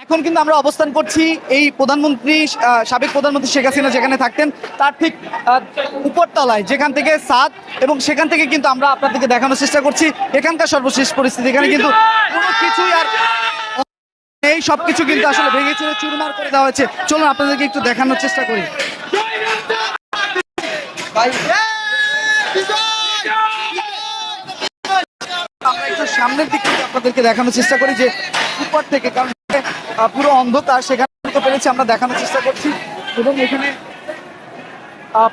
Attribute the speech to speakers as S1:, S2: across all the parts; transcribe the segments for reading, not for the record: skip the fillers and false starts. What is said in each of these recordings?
S1: এখন কিন্তু আমরা অবস্থান করছি এই প্রধানমন্ত্রী সাবেক প্রধানমন্ত্রী শেখ হাসিনা যেখানে থাকতেন তার ঠিক উপরতলায়, যেখান থেকে ছাদ, এবং সেখান থেকে কিন্তু আমরা আপনাদেরকে দেখানোর চেষ্টা করছি এখানকার সর্বশেষ পরিস্থিতি। এখানে কিন্তু কোনো কিছুই আর এই সবকিছু কিন্তু আসলে ভেঙে চুরে চুরমার করে দেওয়া হয়েছে। চলুন আপনাদেরকে একটু দেখানোর চেষ্টা করি। আমরা একটু সামনের দিক থেকে আপনাদেরকে দেখানোর চেষ্টা করি যে উপর থেকে, কারণ পুরো অন্ধকার, সেখানে পেরেছি আমরা দেখানোর চেষ্টা করছি। এবং এখানে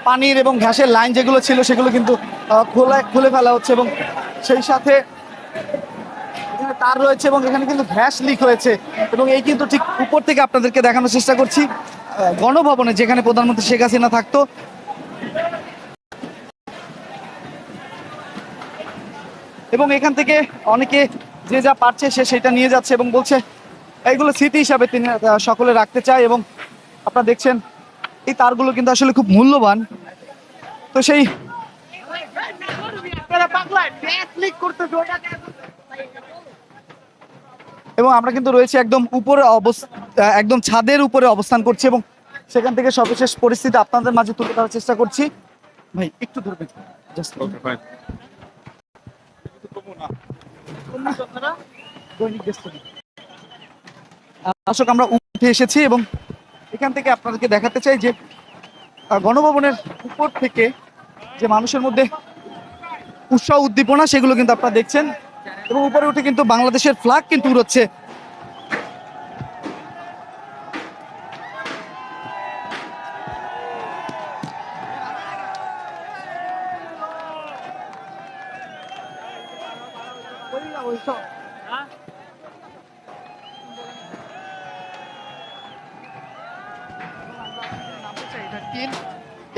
S1: পানির এবং ঘাসের লাইন যেগুলো ছিল সেগুলো কিন্তু খুলে ফেলা হচ্ছে, এবং সেই সাথে এখানে তার রয়েছে এবং এখানে কিন্তু গ্যাস লিক হয়েছে। এবং এই কিন্তু ঠিক উপর থেকে আপনাদেরকে দেখানোর চেষ্টা করছি গণভবনে, যেখানে প্রধানমন্ত্রী শেখ হাসিনা থাকতো। এবং এখান থেকে অনেকে যে যা পারছে সে সেটা নিয়ে যাচ্ছে এবং বলছে এইগুলো স্মৃতি হিসাবে তিনি সকলে রাখতে চায়। এবং আপনারা দেখছেন এই তারগুলো কিন্তু আসলে খুব মূল্যবান। তো সেই এবং আমরা কিন্তু রয়েছি একদম উপরে একদম ছাদের উপরে অবস্থান করছি এবং সেখান থেকে সর্বশেষ পরিস্থিতি আপনাদের মাঝে তুলে ধরার চেষ্টা করছি। ভাই একটু ধরবেন জাস্ট। দর্শক, আমরা উঠে এসেছি এবং এখান থেকে আপনাদেরকে দেখাতে চাই যে গণভবনের উপর থেকে যে মানুষের মধ্যে উৎসাহ উদ্দীপনা সেগুলো কিন্তু আপনারা দেখছেন। এবং উপরে উঠে কিন্তু বাংলাদেশের ফ্ল্যাগ কিন্তু উড়ছে।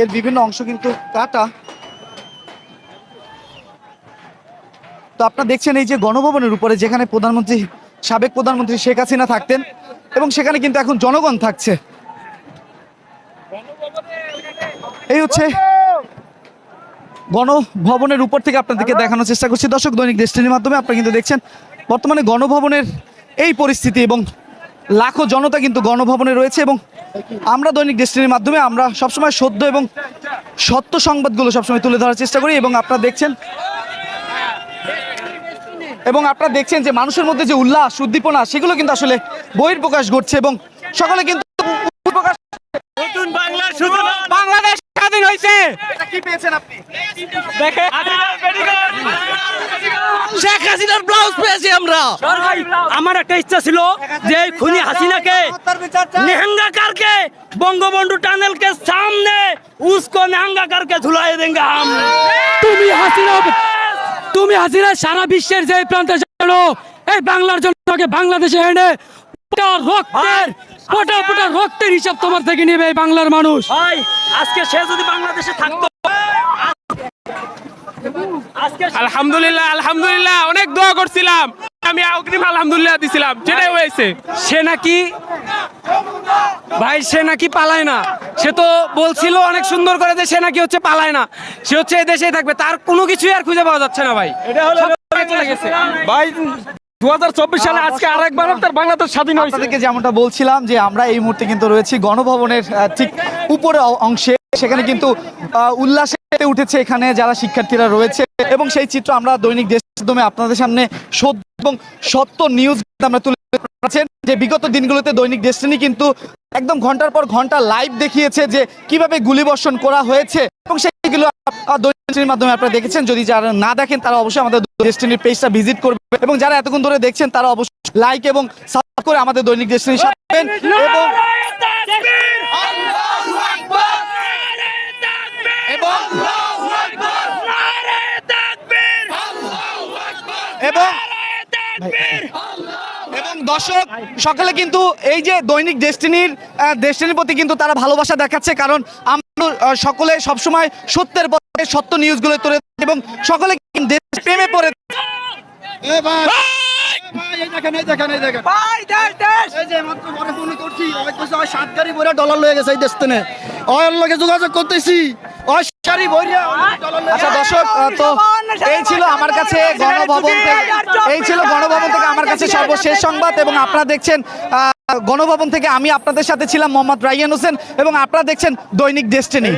S1: এর বিভিন্ন অংশ কিন্তু কাটা। তো আপনারা দেখছেন এই যে গণভবনের উপরে, যেখানে সাবেক প্রধানমন্ত্রী শেখ হাসিনা থাকতেন, এবং সেখানে কিন্তু এখন জনগণ থাকছে। এই হচ্ছে গণভবনের উপর থেকে আপনাদেরকে দেখানোর চেষ্টা করছি। দর্শক, দৈনিক দেশটির মাধ্যমে আপনারা কিন্তু দেখছেন বর্তমানে গণভবনের এই পরিস্থিতি, এবং লাখো জনতা কিন্তু গণভবনে রয়েছে। এবং আমরা দৈনিক দেশটির মাধ্যমে আমরা সবসময় সত্য এবং সত্য সংবাদগুলো সবসময় তুলে ধরার চেষ্টা করি। এবং আপনারা দেখছেন যে মানুষের মধ্যে যে উল্লাস উদ্দীপনা সেগুলো কিন্তু আসলে বহিঃপ্রকাশ ঘটছে, এবং সকলে কিন্তু
S2: বাংলাদেশ স্বাধীন হয়েছে।
S1: কি পেয়েছেন আপনি?
S2: শেখ হাসিনার ব্লাউজ পেয়েছি আমরা। আমার একটা ইচ্ছা ছিল যে খুনি হাসিনাকে नेहंगा करके बंगबंधु टनल के सामने उसको नेहंगा करके झुलाए देंगे हम। তুমি হাসিনা সারা বিশ্বের যে প্রান্তে জানো এই বাংলার জনতাকে বাংলাদেশে এনে রক্তের হিসাব তোমার থেকে নেবে এই বাংলার মানুষ। আজকে সে যদি বাংলাদেশে থাকতো,
S3: আলহামদুলিল্লাহ অনেক দোয়া করছিলাম, আমি অগ্রিম আলহামদুলিল্লাহ দিছিলাম, যেটাই হয়েছে।
S2: সে নাকি পালায় না। সে তো বলছিল অনেক সুন্দর করে যে সে নাকি হচ্ছে পালায় না, সে হচ্ছে এই দেশেই থাকবে। তার কোনো কিছুই আর খুঁজে পাওয়া যাচ্ছে না ভাই। এটা হলো চলে গেছে ভাই। 2024 সালে আজকে আরেকবার বাংলাদেশ স্বাধীন হয়েছে।
S1: আপনাদেরকে যেমনটা বলছিলাম যে আমরা এই মুহূর্তে কিন্তু রয়েছি গণভবনের ঠিক উপরে অংশে। সেখানে কিন্তু উল্লাসে উঠেছে এখানে যারা শিক্ষার্থীরা রয়েছে, এবং সেই চিত্র আমরা দৈনিক দেশ মাধ্যমে আপনাদের সামনে সত্য এবং সত্য নিউজ আমরা তুলে ধরছেন। যে বিগত দিনগুলোতে দৈনিক ডেস্টিনি কিন্তু একদম ঘন্টার পর ঘন্টা লাইভ দেখিয়েছে যে কিভাবে গুলিবর্ষণ করা হয়েছে, এবং সেইগুলো দৈনিক ডেস্টিনির মাধ্যমে আপনারা দেখেছেন। যদি যারা না দেখেন তারা অবশ্যই আমাদের ডেস্টিনির পেজটা ভিজিট করবে, এবং যারা এতক্ষণ ধরে দেখছেন তারা অবশ্যই লাইক এবং সাবস্ক্রাইব করে আমাদের দৈনিক ডেস্টিনির সাথে থাকবেন। এবং দর্শক সকলে কিন্তু এই যে দৈনিক ডেস্টিনির প্রতি কিন্তু তারা ভালোবাসা দেখাচ্ছে, কারণ আমরা সকলে সবসময় সত্যের পথে সত্য নিউজগুলো তুলে, এবং সকলে দেশ প্রেমে পড়ে।
S4: যোগাযোগ করতেছি,
S1: আচ্ছা দর্শক, তো এই ছিল আমার কাছে গণভবন থেকে আমার কাছে সর্বশেষ সংবাদ, এবং আপনারা দেখছেন গণভবন থেকে আমি আপনাদের সাথে ছিলাম মোহাম্মদ রাইয়ান হোসেন, এবং আপনারা দেখছেন দৈনিক ডেস্টিনি।